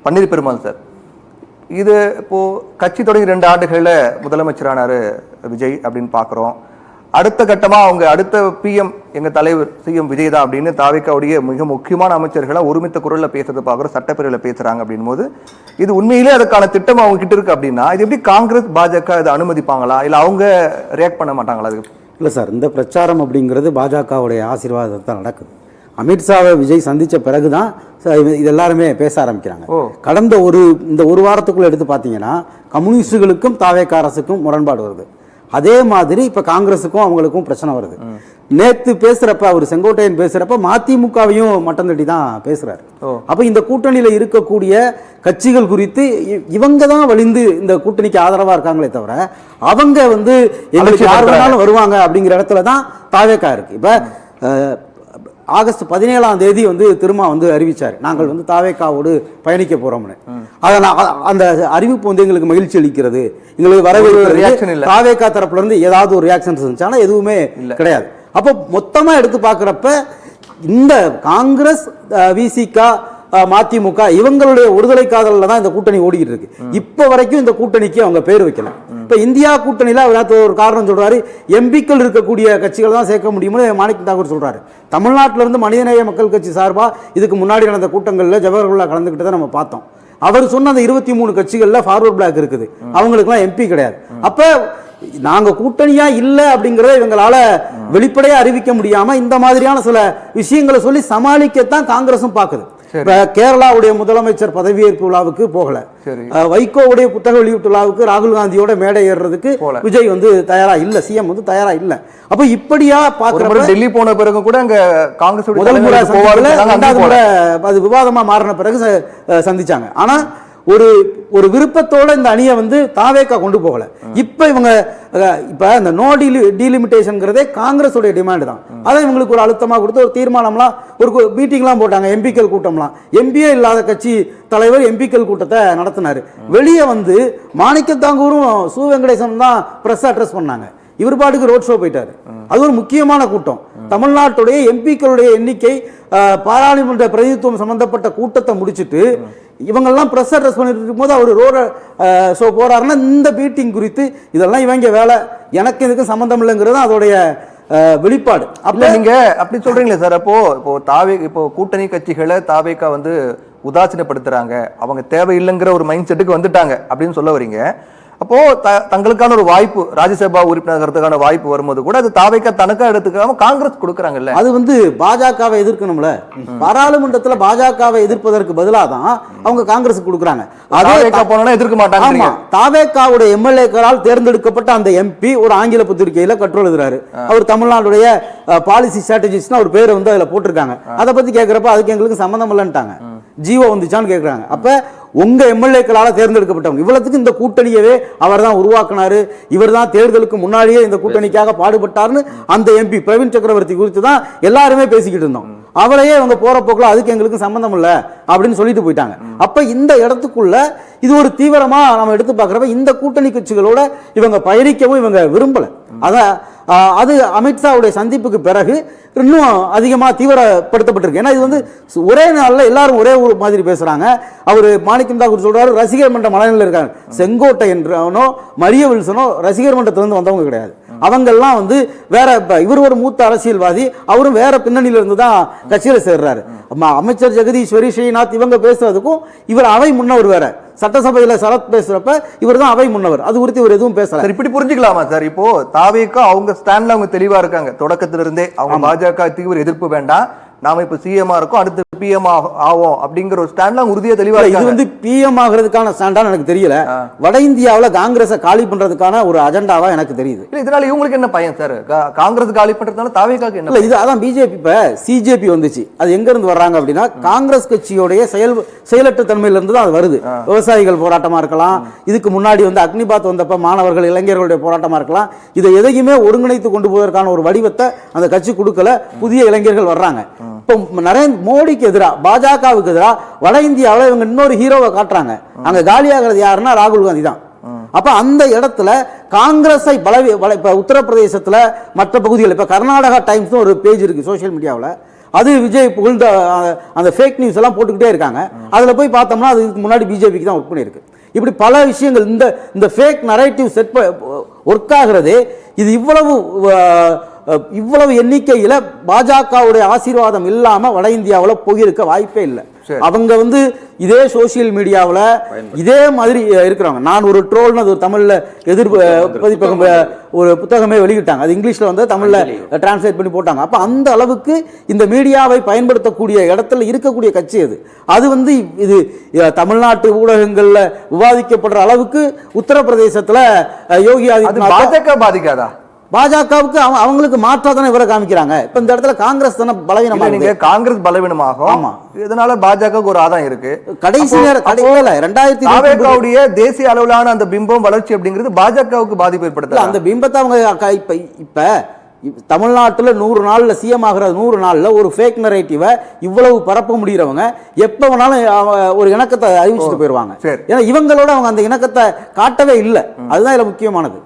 பன்னீர் Perumal sir, இது இப்போ கட்சி தொடங்கி 2 ஆண்டுகள்ல முதலமைச்சரானாரு விஜய் அப்படின்னு பாக்குறோம். அடுத்த கட்டமா அவங்க அடுத்த பிஎம் எங்க தலைவர் சிஎம் விஜய் தான் அப்படின்னு தாவேக்காவுடைய மிக முக்கியமான அமைச்சர்களை ஒருமித்த குரல்ல பேசுறது பாக்குறோம், சட்டப்பேரவையில பேசுறாங்க அப்படின் போது இது உண்மையிலே அதுக்கான திட்டம் அவங்க கிட்ட இருக்கு அப்படின்னா இது எப்படி காங்கிரஸ் பாஜக இதை அனுமதிப்பாங்களா இல்ல அவங்க ரியாக்ட் பண்ண மாட்டாங்களா? அதுக்கு இல்லை சார், இந்த பிரச்சாரம் அப்படிங்கிறது பாஜகவுடைய ஆசீர்வாதத்தை நடக்குது. அமித்ஷாவை விஜய் சந்தித்த பிறகு தான் இது எல்லாருமே பேச ஆரம்பிக்கிறாங்க. கடந்த இந்த ஒரு வாரத்துக்குள்ள எடுத்து பார்த்தீங்கன்னா கம்யூனிஸ்டுகளுக்கும் தாவேக்கா அரசுக்கும் முரண்பாடு வருது. அதே மாதிரி இப்போ காங்கிரஸுக்கும் அவங்களுக்கும் பிரச்சனை வருது. நேற்று பேசுறப்ப அவர் செங்கோட்டையன் பேசுறப்ப மதிமுகவையும் மட்டம் தட்டி தான் பேசுறாரு. அப்ப இந்த கூட்டணியில இருக்கக்கூடிய கட்சிகள் குறித்து இவங்க தான் வலிந்து இந்த கூட்டணிக்கு ஆதரவா இருக்காங்களே தவிர அவங்க எங்களுக்கு யார் வேணாலும் வருவாங்க அப்படிங்கிற இடத்துல தான் தாவேக்கா இருக்கு. இப்ப ஆகஸ்ட் 17ஆம் தேதி திருமா அறிவிச்சாரு, நாங்கள் தாவேக்காவோடு பயணிக்க போறோம்னு. அந்த அறிவிப்பு எங்களுக்கு மகிழ்ச்சி அளிக்கிறது, எங்களுக்கு வரவேற்கிறது. தாவேக்கா தரப்புல இருந்து ஏதாவது ஒரு ரியாக்ஷன் இருந்துச்சானா எதுவுமே கிடையாது. அப்போ மொத்தமா எடுத்து பார்க்கிறப்ப இந்த காங்கிரஸ், விசிகா, மதிமுக இவங்களுடைய ஒருதலை காதலில் தான் இந்த கூட்டணி ஓடிக்கிட்டு இருக்கு. இப்ப வரைக்கும் இந்த கூட்டணிக்கு அவங்க பேர் வைக்கல. இப்ப இந்தியா கூட்டணியில ஒரு காரணம் சொல்றாரு, எம்பிக்கள் இருக்கக்கூடிய கட்சிகள் தான் சேர்க்க முடியும்னு மாணிக் தாக்கூர் சொல்றாரு. தமிழ்நாட்டில இருந்து மனிதநேய மக்கள் கட்சி சார்பா இதுக்கு முன்னாடி நடந்த கூட்டங்களில் ஜவஹர்லால் கலந்துக்கிட்டு தான் நம்ம பார்த்தோம். அவர் சொன்ன அந்த 23 கட்சிகள்ல ஃபார்வர்ட் பிளாக் இருக்குது, அவங்களுக்குலாம் எம்பி கிடையாது. அப்ப நாங்க கூட்டணியா இல்ல அப்படிங்கறத இவங்களால வெளிப்படையா அறிவிக்க முடியாம இந்த மாதிரியான சில விஷயங்களை சொல்லி சமாளிக்கத்தான் காங்கிரசும் பாக்குது. கேரளாவுடைய முதலமைச்சர் பதவியேற்பு விழாவுக்கு போகல, வைகோவுடைய புத்தக வெளியீட்டு விழாவுக்கு ராகுல் காந்தியோட மேடை ஏறுறதுக்கு விஜய் தயாரா இல்ல, சிஎம் தயாரா இல்ல. அப்ப இப்படியா பாக்குற டெல்லி போன பிறகு கூட அங்க காங்கிரஸ் முதல் முறை போவாங்கல, 2வது முறை அது விவாதமா மாறின பிறகு சந்திச்சாங்க. ஆனா ஒரு விருப்பத்தோட இந்த அணியை தாவேக்கா கொண்டு போகல. இப்ப இவங்க இந்த நோ டீலிமிட்டேஷன்ங்கிறதே காங்கிரஸ் உடைய டிமாண்ட் தான். அதை இவங்களுக்கு ஒரு அழுத்தமா கொடுத்து ஒரு தீர்மானம்லாம் ஒரு மீட்டிங்லாம் போட்டாங்க, எம்பிக்கள் கூட்டம்லாம். எம்பியே இல்லாத கட்சி தலைவர் எம்பிக்கள் கூட்டத்தை நடத்தினாரு. வெளியே மாணிக்கத்தாங்கூரும் சு வெங்கடேசன் தான் பிரஸ் அட்ரஸ் பண்ணாங்க. இவர் பாட்டுக்கு ரோட் ஷோ போயிட்டாரு. அது ஒரு முக்கியமான கூட்டம். தமிழ்நாட்டுடைய எம்பிக்களுடைய எண்ணிக்கை, பாராளுமன்ற பிரதிநிதித்துவம் சம்பந்தப்பட்ட கூட்டத்தை முடிச்சுட்டு இவங்கெல்லாம் பிரஸ் அட்ரஸ் பண்ணிட்டு இருக்கும்போது அவர் ரோட ஷோ போறாருன்னா இந்த மீட்டிங் குறித்து இதெல்லாம் இவங்க வேலை, எனக்கு இதுக்கு சம்பந்தம் இல்லைங்கிறது அதோடைய வெளிப்பாடு. அப்ப நீங்க அப்படி சொல்றீங்களே சார், இப்போ கூட்டணி கட்சிகளை தாவேக்கா உதாசீனப்படுத்துறாங்க, அவங்க தேவையில்லைங்கிற ஒரு மைண்ட் செட்டுக்கு வந்துட்டாங்க அப்படின்னு சொல்ல வரீங்க. அப்போ தங்களுக்கான ஒரு வாய்ப்பு, ராஜ்யசபா உறுப்பினர்களுக்கான வாய்ப்பு வரும்போது கூட அது தாவேக்கா தனக்கா எடுத்துக்காம காங்கிரஸ் கொடுக்கறாங்கல்ல. அது பாஜகவை எதிர்க்கணும்ல, பாராளுமன்றத்துல பாஜகவை எதிர்ப்பதற்கு பதிலாக தான் அவங்க காங்கிரஸ் கொடுக்கறாங்க. தாவேக்கா போனா எதிர்க்க மாட்டாங்க. தாவேக்காவுடைய எம்எல்ஏக்களால் தேர்ந்தெடுக்கப்பட்ட அந்த எம்பி ஒரு ஆங்கில பத்திரிகையில கட்டுரை எழுதுறாரு. அவர் தமிழ்நாடுடைய பாலிசி ஸ்ட்ராட்டஜிஸ்ட்னு ஒரு பேரை அதுல போட்டிருக்காங்க. அதை பத்தி கேட்கிறப்ப அதுக்கு எங்களுக்கு சம்பந்தம் இல்லைன்ட்டாங்க. ஜீவோ வந்துச்சான்னு கேட்கறாங்க. அப்ப உங்க எம்எல்ஏக்களால தேர்ந்தெடுக்கப்பட்டவங்க இவ்வளவுக்கு இந்த கூட்டணியவே அவர் தான் உருவாக்கினாரு, இவர் தான் தேர்தலுக்கு முன்னாடியே இந்த கூட்டணிக்காக பாடுபட்டார்னு அந்த எம்பி பிரவீன் சக்கரவர்த்தி குறித்து தான் எல்லாருமே பேசிக்கிட்டு இருந்தோம். அவரையே அவங்க போற போக்குல அதுக்கு எங்களுக்கு சம்பந்தம் இல்லை அப்படின்னு சொல்லிட்டு போயிட்டாங்க. அப்ப இந்த இடத்துக்குள்ள இது ஒரு தீவிரமா நம்ம எடுத்து பார்க்கிறப்ப இந்த கூட்டணி கட்சிகளோட இவங்க பயணிக்கவும் இவங்க விரும்பல. அது அமித்ஷாவுடைய சந்திப்புக்கு பிறகு இன்னும் அதிகமா தீவிரப்படுத்தப்பட்டிருக்கு. ஏன்னா இது ஒரே நாள்ல எல்லாரும் ஒரே ஒரு மாதிரி பேசுறாங்க. அவரு மாணிக்கம் தாக்கூர் சொல்றாரு, ரசிகர் மன்ற மனநிலையில் இருக்காங்க. செங்கோட்டையனோ மரிய வில்சனோ ரசிகர் மன்றத்திலிருந்து வந்தவங்க கிடையாது. அவங்கெல்லாம் வேற, இவர் ஒரு மூத்த அரசியல்வாதி, அவரும் வேற பின்னணியில இருந்து தான் கட்சியில சேர்றாரு. அமைச்சர் ஜெகதீஸ்வரி, ஸ்ரீநாத் இவங்க பேசுறதுக்கும் இவர் அவை முன்னவர் வேற. சட்டசபையில சரத் பேசுறப்ப இவர் தான் அவை முன்னவர். அது குறித்து இவர் எதுவும் பேசல. இப்படி புரிஞ்சுக்கலாமா சார்? இப்போ தாவேக்கா அவங்க ஸ்டாண்ட்ல அவங்க தெளிவா இருக்காங்க. தொடக்கத்திலிருந்தே அவங்க பாஜக தீவிர எதிர்ப்பு வேண்டாம், நாம இப்ப சிஎம் இருக்கோம், அடுத்து பிஎம் ஆவோம் அப்படிங்கிற ஒரு ஸ்டாண்ட்ல உறுதியா தெளிவா இருக்காங்க. இது பிஎம் ஆகிறதுக்கான ஸ்டாண்டான்னு எனக்கு தெரியல. வட இந்தியாவுல காங்கிரஸை காலி பண்றதுக்கான ஒரு அஜெண்டாவா எனக்கு தெரியுது. இதனால இவங்களுக்கு என்ன பயன் சார்? காங்கிரஸ் காலி பண்றதுனால தாவேக்காக்கு என்ன? இது அதான் பிஜேபி இப்ப சிஜேபி வந்துச்சு. அது எங்க இருந்து வர்றாங்க அப்படின்னா காங்கிரஸ் கட்சியோடைய செயலற்ற தன்மையில இருந்து தான் அது வருது. விவசாயிகள் போராட்டமா இருக்கலாம், இதுக்கு முன்னாடி அக்னிபாத் வந்தப்ப மாணவர்கள் இளைஞர்களுடைய போராட்டமா இருக்கலாம். இதை எதையுமே ஒருங்கிணைத்து கொண்டு போவதற்கான ஒரு வடிவத்தை அந்த கட்சி கொடுக்கல. புதிய இளைஞர்கள் வர்றாங்க. இப்போ நரேந்திர மோடிக்கு எதிராக, பாஜகவுக்கு எதிராக வட இந்தியாவில் இவங்க இன்னொரு ஹீரோவை காட்டுறாங்க. அங்க காலியாகிறது யாருன்னா ராகுல் காந்தி தான். அப்ப அந்த இடத்துல காங்கிரஸை இப்ப உத்தரப்பிரதேசத்துல மற்ற பகுதிகள், இப்ப கர்நாடகா டைம்ஸ் ஒரு பேஜ் இருக்கு சோசியல் மீடியாவில், அது விஜய் புகழ்ந்த அந்த ஃபேக் நியூஸ் எல்லாம் போட்டுக்கிட்டே இருக்காங்க. அதில் போய் பார்த்தோம்னா அதுக்கு முன்னாடி பிஜேபிக்கு தான் ஒர்க் பண்ணியிருக்கு. இப்படி பல விஷயங்கள் இந்த ஃபேக் நரேட்டிவ் செட் ஒர்க் ஆகிறது. இது இவ்வளவு எண்ணிக்கையில் பாஜகவுடைய ஆசீர்வாதம் இல்லாம வட இந்தியாவில் போயிருக்க வாய்ப்பே இல்லை. அவங்க இதே சோசியல் மீடியாவில் இதே மாதிரி இருக்கிறாங்க. நான் ஒரு ட்ரோல்னு அது தமிழ்ல பதிப்பகம் ஒரு புத்தகமே வெளியிட்டாங்க. அது இங்கிலீஷ்ல வந்து தமிழ்ல டிரான்ஸ்லேட் பண்ணி போட்டாங்க. அப்ப அந்த அளவுக்கு இந்த மீடியாவை பயன்படுத்தக்கூடிய இடத்துல இருக்கக்கூடிய கட்சி அது இது தமிழ்நாட்டு ஊடகங்கள்ல விவாதிக்கப்படுற அளவுக்கு உத்தரப்பிரதேசத்துல யோகி ஆதித்யநாத் பாஜக பாதிக்காதா? பாஜகவுக்கு அவங்களுக்கு மாற்றா தானே இவரை காமிக்கிறாங்க. இப்ப இந்த இடத்துல காங்கிரஸ் தானே பலவீனமா இருக்கு. காங்கிரஸ் பலவீனமாகும். ஆமா, இதனால பாஜகவுக்கு ஒரு ஆதாயம் இருக்கு. கடைசி நேரம் 2020 தேசிய அளவிலான அந்த பிம்பம் வளர்ச்சி அப்படிங்கிறது பாஜகவுக்கு பாதிப்பு ஏற்படுத்தல. அந்த பிம்பத்தை அவங்க இப்ப தமிழ்நாட்டில் 100 நாள்ல சிஎம் ஆகிற 100 நாள்ல ஒரு ஃபேக் நரேட்டிவை இவ்வளவு பரப்ப முடியறவங்க எப்ப வேணாலும் ஒரு இணக்கத்தை அறிவிச்சுட்டு போயிருவாங்க. ஏன்னா இவங்களோட அவங்க அந்த இணக்கத்தை காட்டவே இல்லை. அதுதான் இதுல முக்கியமானது.